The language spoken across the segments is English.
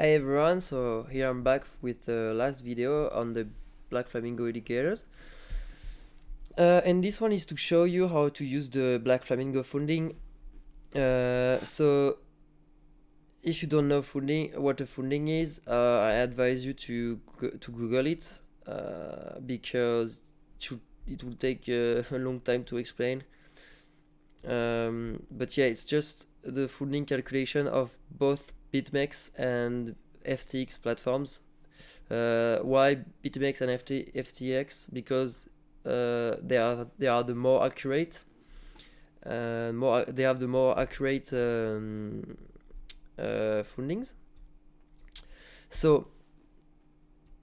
Hi everyone, so here I'm back with the last video on the Black Flamingo indicators. And this one is to show you how to use the Black Flamingo funding. So if you don't know what a funding is, I advise you to Google it because it will take a long time to explain. But yeah, it's just the funding calculation of both BitMEX and FTX platforms. Why BitMEX and FTX? Because they are the more accurate. They have the more accurate fundings. So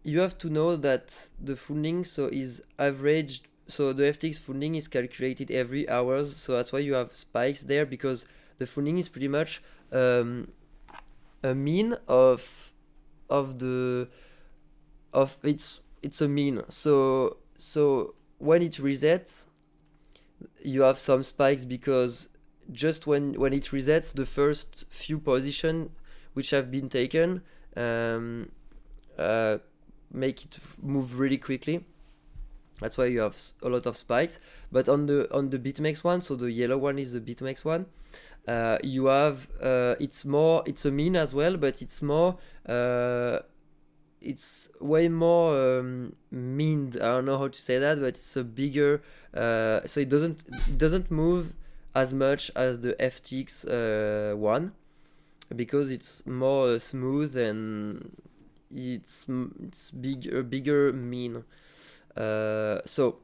you have to know that the funding is averaged. So the FTX funding is calculated every hours. So that's why you have spikes there, because the funding is pretty much a mean of it's a mean. So when it resets, you have some spikes, because just when it resets, the first few positions which have been taken make it move really quickly. That's why you have a lot of spikes. But on the BitMEX one, so the yellow one is the BitMEX one, you have it's a mean as well, but it's way more mean. I don't know how to say that, but it's a bigger so it doesn't move as much as the FTX one, because it's more smooth and it's bigger mean. So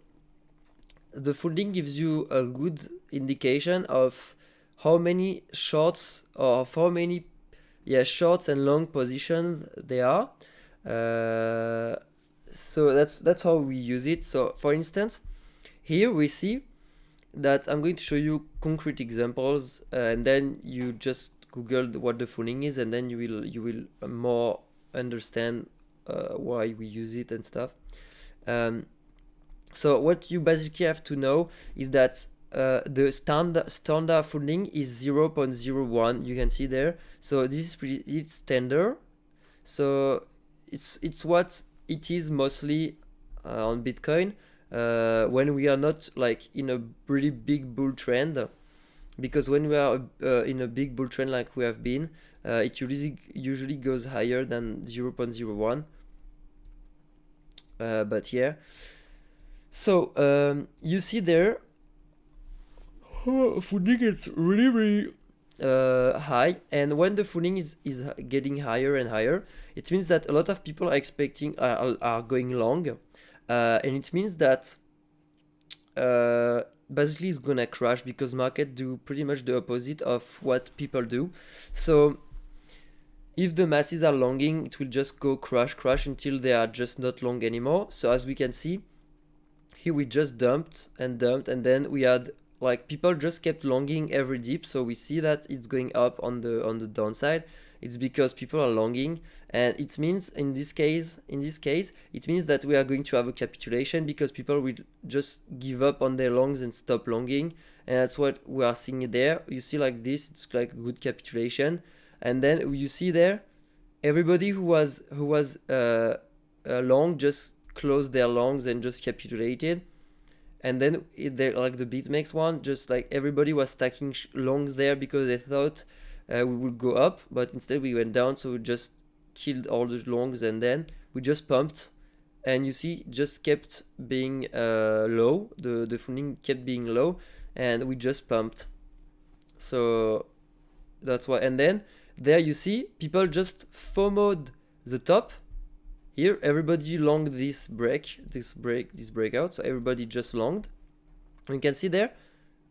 the funding gives you a good indication of how many shorts, or of how many shorts and long positions there are. So that's how we use it. So for instance, here we see that I'm going to show you concrete examples, and then you just Google what the funding is, and then you will more understand why we use it and stuff. So what you basically have to know is that the standard funding is 0.01. You can see there. So this is it's standard. So it's what it is mostly on Bitcoin when we are not like in a really big bull trend. Because when we are in a big bull trend like we have been, it usually goes higher than 0.01. But yeah, so you see there, funding is really high, and when the funding is getting higher and higher, it means that a lot of people are expecting are going long, and it means that basically it's gonna crash, because market do pretty much the opposite of what people do. So if the masses are longing, it will just go crash until they are just not long anymore. So as we can see here, we just dumped, and then we had like people just kept longing every dip. So we see that it's going up on the downside. It's because people are longing, and it means in this case it means that we are going to have a capitulation, because people will just give up on their longs and stop longing. And that's what we are seeing there. You see like this, it's like a good capitulation. And then you see there, everybody who was long just closed their longs and just capitulated. And then like the BitMEX one, just like everybody was stacking longs there, because they thought we would go up, but instead we went down. So we just killed all the longs, and then we just pumped, and you see just kept being low. The funding kept being low, and we just pumped. So that's why. And then there you see people just FOMO'd the top. Here everybody longed this breakout, so everybody just longed. And you can see there's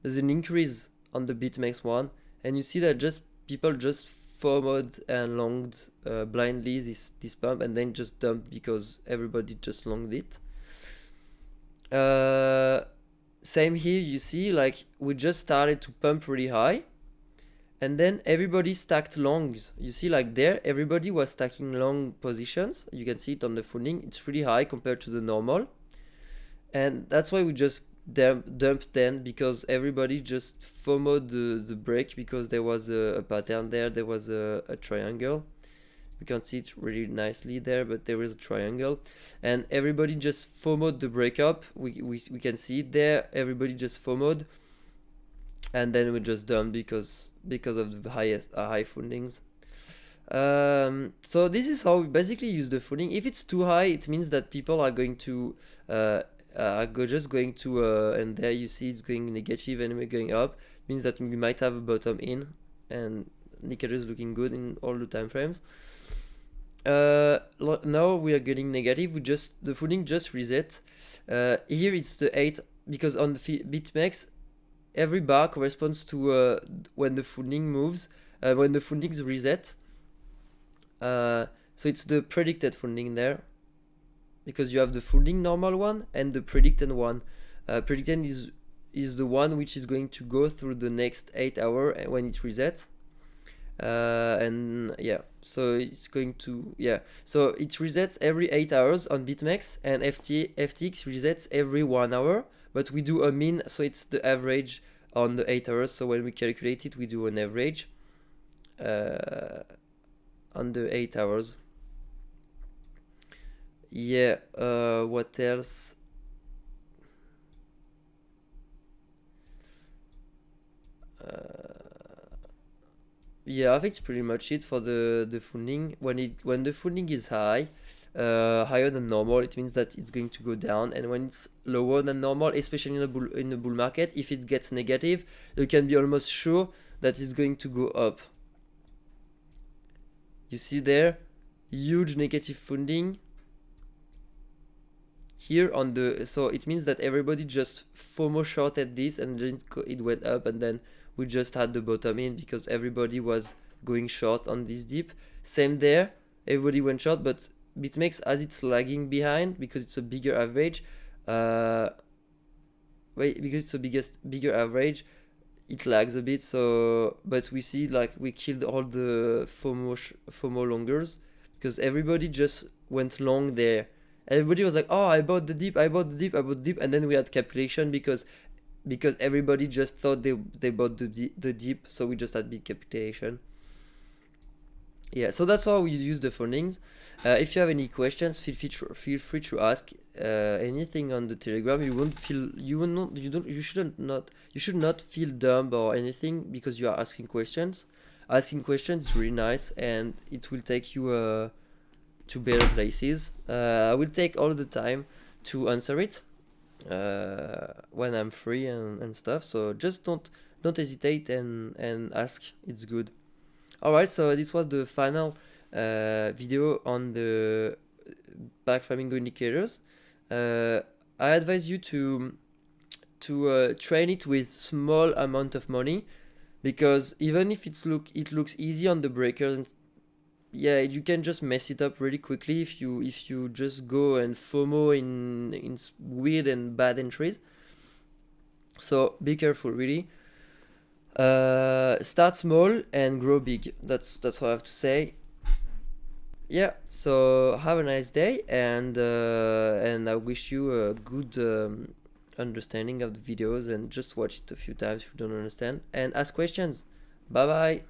an increase on the BitMEX one, and you see that just people just FOMO'd and longed blindly this pump, and then just dumped because everybody just longed it. Same here, you see like we just started to pump really high, and then everybody stacked longs. You see like there, everybody was stacking long positions. You can see it on the funding. It's pretty high compared to the normal. And that's why we just dumped then, because everybody just FOMO'd the break, because there was a pattern there. There was a triangle. We can't see it really nicely there, but there is a triangle, and everybody just FOMO'd the breakup. We can see it there. Everybody just FOMO'd, and then we just dumped because of the high fundings. So this is how we basically use the funding. If it's too high, it means that people are going to just going to and there you see it's going negative and we're going up. It means that we might have a bottom in, and indicators looking good in all the time frames. Now we are getting negative. The funding just reset. Here it's the 8, because on the BitMEX every bar corresponds to when the funding moves, when the fundings reset. So it's the predicted funding there, because you have the funding normal one and the predicted one. Predicted is the one which is going to go through the next 8 hours when it resets. And yeah, so it's going to, so it resets every 8 hours on BitMEX, and FTX resets every 1 hour, but we do a mean, so it's the average on the 8 hours. So when we calculate it, we do an average on the 8 hours. What else? I think it's pretty much it for the funding. When the funding is high, higher than normal, it means that it's going to go down, and when it's lower than normal, especially in the bull market, if it gets negative, you can be almost sure that it's going to go up. You see there, huge negative funding here on the, so it means that everybody just FOMO shorted this, and then it went up, and then we just had the bottom in because everybody was going short on this dip. Same there, everybody went short, but BitMEX, as it's lagging behind because it's a bigger average, because it's a bigger average, it lags a bit. So, but we see like we killed all the FOMO longers because everybody just went long there. Everybody was like, oh, I bought the dip, and then we had capitulation because everybody just thought they bought the dip, so we just had big capitulation. So that's how we use the fundings. If you have any questions, feel free to ask anything on the Telegram. You should not feel dumb or anything because you are asking questions. Asking questions is really nice, and it will take you to better places. I will take all the time to answer it when I'm free and stuff. So just don't hesitate and ask. It's good. Alright, so this was the final video on the back flamingo indicators. I advise you to train it with small amount of money, because even if it looks easy on the breakers, and you can just mess it up really quickly if you just go and FOMO in weird and bad entries. So be careful, really. Start small and grow big. That's all I have to say. So have a nice day, and I wish you a good understanding of the videos, and just watch it a few times if you don't understand, and ask questions. Bye bye.